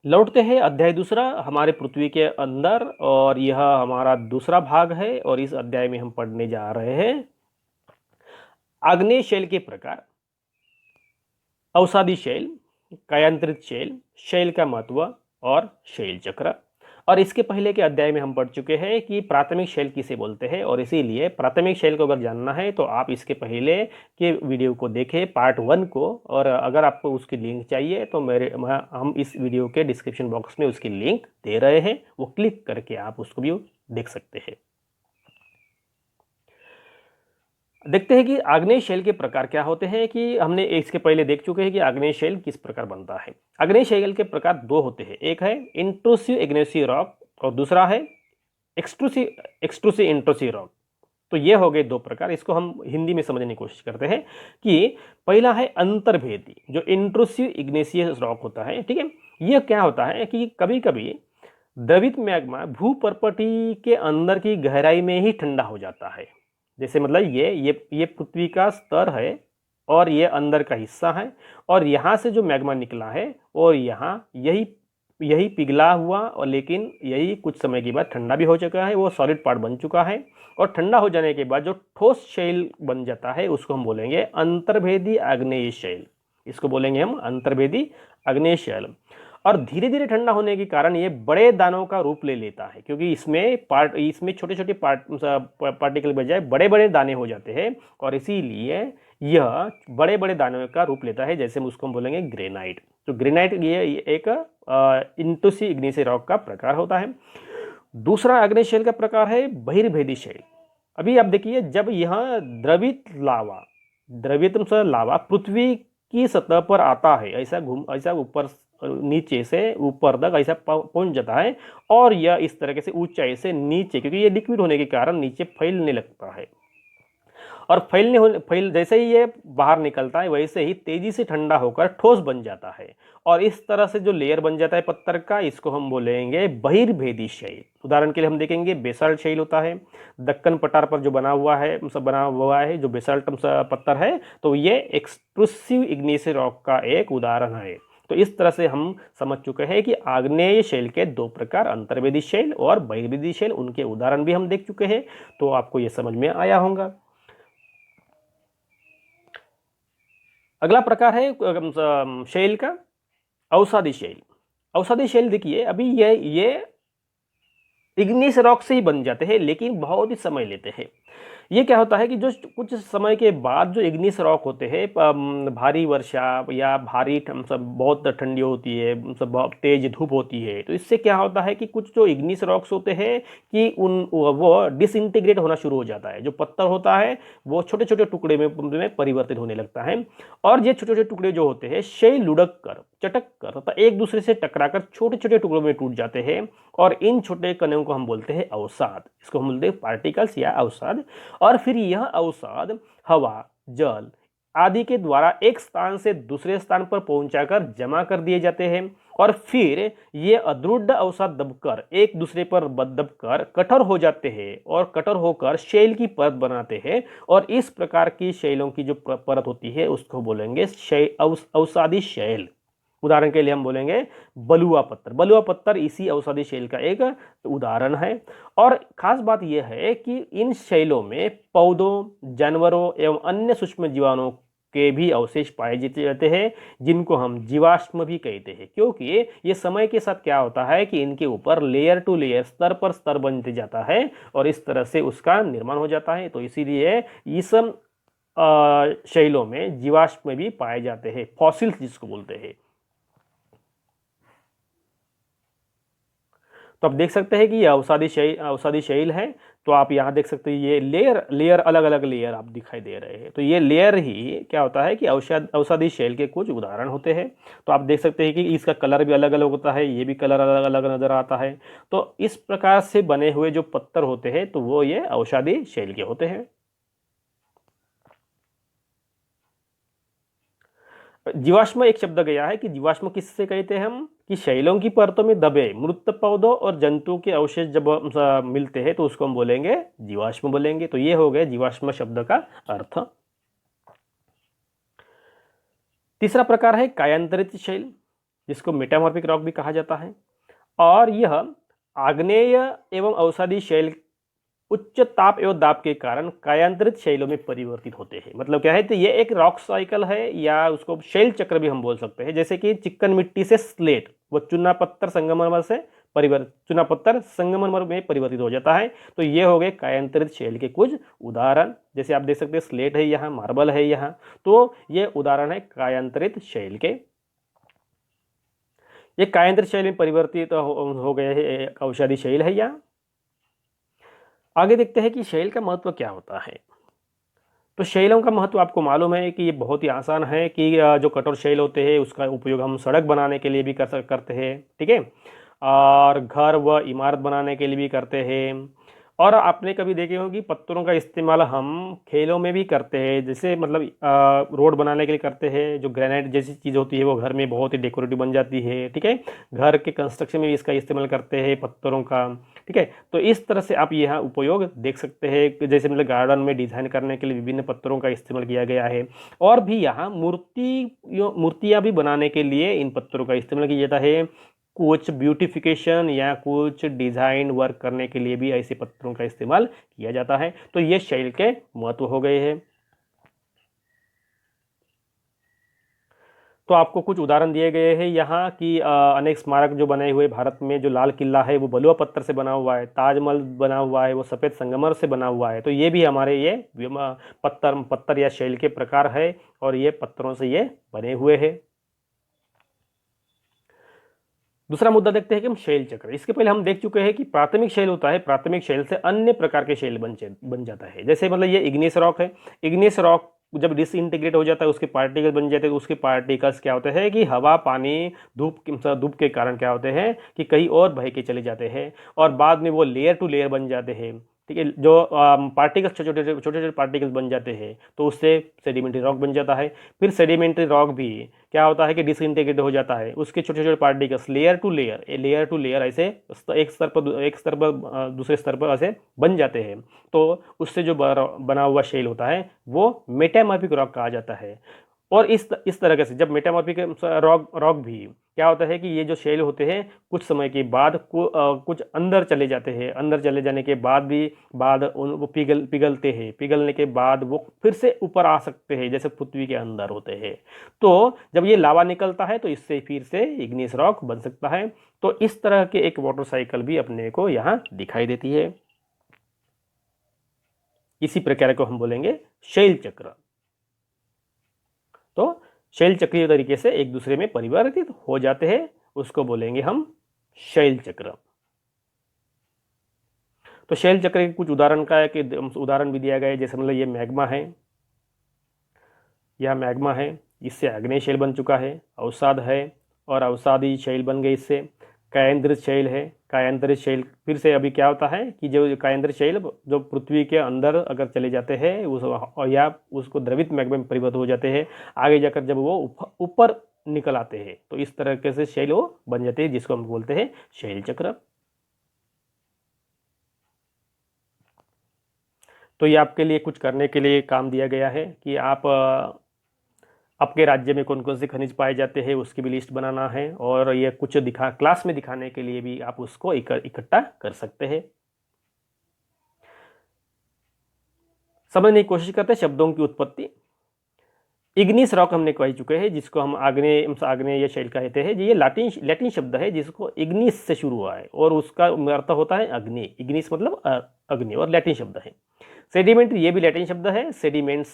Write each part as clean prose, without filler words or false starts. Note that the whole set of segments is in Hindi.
लौटते हैं अध्याय दूसरा हमारे पृथ्वी के अंदर, और यह हमारा दूसरा भाग है। और इस अध्याय में हम पढ़ने जा रहे हैं आग्नेय शैल के प्रकार, अवसादी शैल, कायांतरित शैल, शैल का महत्व और शैल चक्र। और इसके पहले के अध्याय में हम पढ़ चुके हैं कि प्राथमिक शैल किसे बोलते हैं, और इसीलिए प्राथमिक शैल को अगर जानना है तो आप इसके पहले के वीडियो को देखें, पार्ट 1 को। और अगर आपको उसकी लिंक चाहिए तो हम इस वीडियो के डिस्क्रिप्शन बॉक्स में उसकी लिंक दे रहे हैं, वो क्लिक करके आप उसको भी देख सकते हैं। देखते हैं कि आग्नेय शैल के प्रकार क्या होते हैं। कि हमने इसके पहले देख चुके हैं कि आग्नेय शैल किस प्रकार बनता है। आग्नेय शैल के प्रकार दो होते हैं, एक है इंट्रूसिव इग्नेसिव रॉक और दूसरा है एक्सट्रूसिव इंट्रूसिव रॉक। तो ये हो गए दो प्रकार। इसको हम हिंदी में समझने की कोशिश करते हैं कि पहला है अंतर्भेदी, जो इंट्रूसिव इग्नेशियस रॉक होता है। ठीक है, ये क्या होता है कि कभी कभी द्रवित मैग्मा भूपर्पटी के अंदर की गहराई में ही ठंडा हो जाता है। जैसे मतलब ये पृथ्वी का स्तर है और ये अंदर का हिस्सा है, और यहाँ से जो मैग्मा निकला है और यहाँ यही यही पिघला हुआ, और लेकिन यही कुछ समय के बाद ठंडा भी हो चुका है, वो सॉलिड पार्ट बन चुका है। और ठंडा हो जाने के बाद जो ठोस शैल बन जाता है उसको हम बोलेंगे अंतर्भेदी आग्नेय शैल। इसको बोलेंगे हम अंतर्भेदी आग्नेय शैल। और धीरे धीरे ठंडा होने के कारण ये बड़े दानों का रूप ले लेता है, क्योंकि इसमें छोटे छोटे पार्टिकल बजाय बड़े बड़े दाने हो जाते हैं, और इसीलिए यह बड़े बड़े दानों का रूप लेता है। जैसे हम उसको बोलेंगे ग्रेनाइट। तो ग्रेनाइट ये एक इंट्रूसिव इग्नेशियस रॉक का प्रकार होता है। दूसरा आग्नेय शैल का प्रकार है बहिर्भेदी शैल। अभी आप देखिए, जब यह द्रवित लावा पृथ्वी की सतह पर आता है, ऐसा ऊपर नीचे से ऊपर तक ऐसा पहुंच जाता है, और यह इस तरह से ऊंचाई से नीचे, क्योंकि ये लिक्विड होने के कारण नीचे फैलने लगता है। और जैसे ही ये बाहर निकलता है वैसे ही तेजी से ठंडा होकर ठोस बन जाता है, और इस तरह से जो लेयर बन जाता है पत्थर का, इसको हम बोलेंगे बहिर्भेदी शैल। उदाहरण के लिए हम देखेंगे बेसाल्ट शैल होता है, दक्कन पठार पर जो बना हुआ है जो बेसाल्ट पत्थर है, तो ये एक्सट्रूसिव इग्नेशियस रॉक का एक उदाहरण है। तो इस तरह से हम समझ चुके हैं कि आग्नेय शैल के दो प्रकार, अंतर्भेदी शैल और बहिर्भेदी शैल, उनके उदाहरण भी हम देख चुके हैं। तो आपको ये समझ में आया होगा। अगला प्रकार है शैल का अवसादी शैल। अवसादी शैल देखिए, अभी ये इग्निस रॉक से ही बन जाते हैं, लेकिन बहुत ही समय लेते हैं। ये क्या होता है कि जो कुछ समय के बाद जो इग्निस रॉक होते हैं, भारी वर्षा या बहुत ठंडी होती है, बहुत तेज धूप होती है, तो इससे क्या होता है कि कुछ जो इग्निस रॉक्स होते हैं कि वो डिसइंटीग्रेट होना शुरू हो जाता है। जो पत्थर होता है वो छोटे छोटे टुकड़े में परिवर्तित होने लगता है, और ये छोटे छोटे टुकड़े जो होते हैं शैल लुढ़क कर, चटक कर तथा एक दूसरे से टकराकर छोटे छोटे टुकड़ों में टूट जाते हैं, और इन छोटे कणों को हम बोलते हैं अवसाद। इसको हम बोलते हैं पार्टिकल्स या अवसाद। और फिर यह अवसाद हवा, जल आदि के द्वारा एक स्थान से दूसरे स्थान पर पहुंचाकर जमा कर दिए जाते हैं, और फिर ये अदृढ़ अवसाद दबकर एक दूसरे पर दबकर कठोर हो जाते हैं, और कठोर होकर शैल की परत बनाते हैं। और इस प्रकार की शैलों की जो परत होती है उसको बोलेंगे अवसादी शैल। उदाहरण के लिए हम बोलेंगे बलुआ पत्थर। बलुआ पत्थर इसी अवसादी शैल का एक उदाहरण है। और खास बात यह है कि इन शैलों में पौधों, जानवरों एवं अन्य सूक्ष्म जीवाणुओं के भी अवशेष पाए जाते हैं, जिनको हम जीवाश्म भी कहते हैं, क्योंकि ये समय के साथ क्या होता है कि इनके ऊपर लेयर टू लेयर, स्तर पर स्तर बनते जाता है, और इस तरह से उसका निर्माण हो जाता है। तो इसीलिए इस शैलों में जीवाश्म भी पाए जाते हैं, फॉसिल्स जिसको बोलते हैं। तो आप देख सकते हैं कि ये अवसादी शैल है। तो आप यहाँ देख सकते हैं ये लेयर अलग अलग लेयर आप दिखाई दे रहे हैं। तो ये लेयर ही क्या होता है कि अवसादी शैल के कुछ उदाहरण होते हैं। तो आप देख सकते हैं कि इसका कलर भी अलग अलग होता है, ये भी कलर अलग अलग नजर आता है। तो इस प्रकार से बने हुए जो पत्थर होते हैं तो वो ये अवसादी शैल के होते हैं। जीवाश्म एक शब्द गया है कि जीवाश्म किससे कहते हैं हम, कि शैलों की परतों में दबे मृत पौधों और जंतुओं के अवशेष जब मिलते हैं तो उसको हम बोलेंगे जीवाश्म बोलेंगे। तो ये हो गया जीवाश्म शब्द का अर्थ। तीसरा प्रकार है कायांतरित शैल। जिसको मेटामॉर्फिक रॉक भी कहा जाता है। और यह आग्नेय एवं अवसादी शैल उच्च ताप एवं दाब के कारण कायांतरित शैलों में परिवर्तित होते हैं। मतलब क्या है, तो ये एक रॉक साइकिल है या उसको शैल चक्र भी हम बोल सकते हैं। जैसे कि चिकन मिट्टी से स्लेट व चूना पत्थर संगमरमर से चूना पत्थर संगमरमर में परिवर्तित हो जाता है। तो ये हो गए कायांतरित शैल के कुछ उदाहरण। जैसे आप देख सकते हैं स्लेट है यहाँ, मार्बल है यहाँ, तो ये उदाहरण है कायांतरित शैल के। ये कायांतरित शैल में परिवर्तित हो गए है, औषधि शैल है यहाँ। आगे देखते हैं कि शैल का महत्व क्या होता है। तो शैलों का महत्व आपको मालूम है कि ये बहुत ही आसान है कि जो कठोर शैल होते हैं उसका उपयोग हम सड़क बनाने के लिए भी करते हैं, ठीक है, और घर व इमारत बनाने के लिए भी करते हैं। और आपने कभी देखे हो कि पत्थरों का इस्तेमाल हम खेलों में भी करते हैं, जैसे मतलब रोड बनाने के लिए करते हैं। जो ग्रेनाइट जैसी चीज़ होती है वो घर में बहुत ही डेकोरेटिव बन जाती है, ठीक है। घर के कंस्ट्रक्शन में भी इसका इस्तेमाल करते हैं पत्थरों का, ठीक है। तो इस तरह से आप यहाँ उपयोग देख सकते हैं, जैसे मतलब गार्डन में डिज़ाइन करने के लिए विभिन्न पत्थरों का इस्तेमाल किया गया है। और भी यहाँ मूर्तियाँ भी बनाने के लिए इन पत्थरों का इस्तेमाल किया जाता है। कुछ ब्यूटिफिकेशन या कुछ डिज़ाइन वर्क करने के लिए भी ऐसे पत्थरों का इस्तेमाल किया जाता है। तो ये शैल के महत्व हो गए हैं। तो आपको कुछ उदाहरण दिए गए हैं यहाँ कि अनेक स्मारक जो बने हुए भारत में, जो लाल किला है वो बलुआ पत्थर से बना हुआ है, ताजमहल बना हुआ है वो सफ़ेद संगमरमर से बना हुआ है। तो ये भी हमारे ये पत्थर या शैल के प्रकार है और ये पत्थरों से ये बने हुए हैं। दूसरा मुद्दा देखते हैं कि हम शैल चक्र। इसके पहले हम देख चुके हैं कि प्राथमिक शैल होता है, प्राथमिक शैल से अन्य प्रकार के शैल बन जाता है। जैसे मतलब ये इग्नियस रॉक है, इग्नियस रॉक जब डिसइंटीग्रेट हो जाता है उसके पार्टिकल बन जाते हैं। तो उसके पार्टिकल्स क्या होते हैं कि हवा, पानी, धूप के कारण क्या होते हैं कि कहीं और बह के चले जाते हैं और बाद में वो लेयर टू लेयर बन जाते हैं, ठीक है। जो पार्टिकल्स छोटे छोटे पार्टिकल्स बन जाते हैं तो उससे सेडिमेंट्री रॉक बन जाता है। फिर सेडिमेंट्री रॉक भी क्या होता है कि डिसइंटीग्रेट हो जाता है, उसके छोटे छोटे पार्टिकल्स लेयर टू लेयर ऐसे एक स्तर पर दूसरे स्तर पर ऐसे बन जाते हैं। तो उससे जो बना हुआ शेल होता है वो मेटामॉर्फिक रॉक कहा जाता है। और इस तरह से जब मेटामॉर्फिक रॉक भी क्या होता है कि ये जो शेल होते हैं कुछ समय के बाद कुछ अंदर चले जाते हैं। अंदर चले जाने के बाद वो पिघलते हैं, पिघलने के बाद वो फिर से ऊपर आ सकते हैं जैसे पृथ्वी के अंदर होते हैं। तो जब ये लावा निकलता है तो इससे फिर से इग्नियस रॉक बन सकता है। तो इस तरह के एक वाटर साइकिल भी अपने को यहाँ दिखाई देती है। इसी प्रकार को हम बोलेंगे शैल चक्र। तो शैल चक्रीय तरीके से एक दूसरे में परिवर्तित हो जाते हैं, उसको बोलेंगे हम शैल चक्र। तो शैल चक्र के कुछ उदाहरण का है कि उदाहरण भी दिया गया है। जैसे मतलब ये मैग्मा है, यह मैग्मा है, इससे आग्नेय शैल बन चुका है। अवसाद है और अवसादी शैल बन गए इससे। कायांतरित शैल है, कायांतरित शैल फिर से अभी क्या होता है कि जो कायांतरित शैल जो पृथ्वी के अंदर अगर चले जाते हैं या उसको द्रवित मैग्मा में परिवर्तित हो जाते हैं, आगे जाकर जब वो ऊपर निकल आते हैं तो इस तरह से शैल वो बन जाते हैं, जिसको हम बोलते हैं शैल चक्र। तो ये आपके लिए कुछ करने के लिए काम दिया गया है कि आप आपके राज्य में कौन कौन से खनिज पाए जाते हैं उसकी भी लिस्ट बनाना है, और ये कुछ क्लास में दिखाने के लिए भी आप उसको इकट्ठा कर सकते हैं। समझने की कोशिश करते हैं शब्दों की उत्पत्ति। इग्निस रॉक हमने कह चुके हैं, जिसको हम आग्नेय शैल कहते हैं। ये लैटिन शब्द है जिसको इग्निस से शुरू हुआ है और उसका अर्थ होता है अग्नि। इग्निस मतलब अग्नि और लैटिन शब्द है। सेडिमेंट ये भी लैटिन शब्द है, सेडिमेंट्स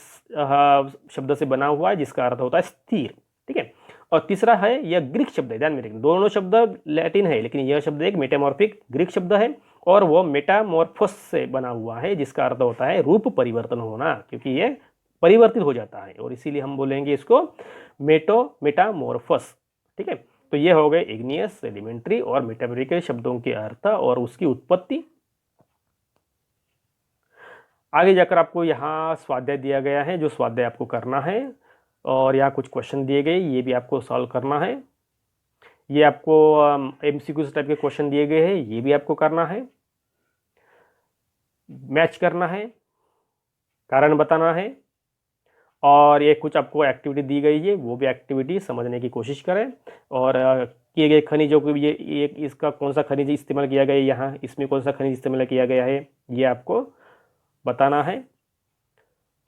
शब्द से बना हुआ है जिसका अर्थ होता है स्थिर, ठीक है। और तीसरा है यह ग्रीक शब्द है, ध्यान में रखना दोनों शब्द लैटिन है लेकिन यह शब्द एक मेटामॉर्फिक ग्रीक शब्द है और वो मेटामॉर्फोस से बना हुआ है जिसका अर्थ होता है रूप परिवर्तन होना, क्योंकि ये परिवर्तित हो जाता है और इसीलिए हम बोलेंगे इसको मेटामॉर्फस, ठीक है। तो ये हो गए इग्नियस, सेडिमेंट्री और मेटामॉर्फिक शब्दों के अर्थ और उसकी उत्पत्ति। आगे जाकर आपको यहाँ स्वाध्याय दिया गया है, जो स्वाध्याय आपको करना है, और यहाँ कुछ क्वेश्चन दिए गए, ये भी आपको सॉल्व करना है। ये आपको MCQ टाइप के क्वेश्चन दिए गए हैं, ये भी आपको करना है। मैच करना है, कारण बताना है और ये कुछ आपको एक्टिविटी दी गई है, वो भी एक्टिविटी समझने की कोशिश करें। और किए गए खनिजों को ये इसका कौन सा खनिज इस्तेमाल किया गया है, यहाँ इसमें कौन सा खनिज इस्तेमाल किया गया है, ये आपको बताना है।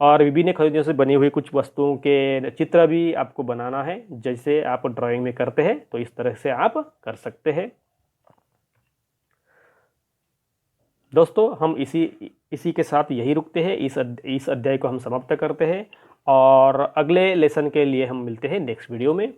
और विभिन्न खनिजों से बनी हुई कुछ वस्तुओं के चित्र भी आपको बनाना है, जैसे आप ड्राइंग में करते हैं तो इस तरह से आप कर सकते हैं। दोस्तों हम इसी के साथ यही रुकते हैं, इस अध्याय को हम समाप्त करते हैं और अगले लेसन के लिए हम मिलते हैं नेक्स्ट वीडियो में।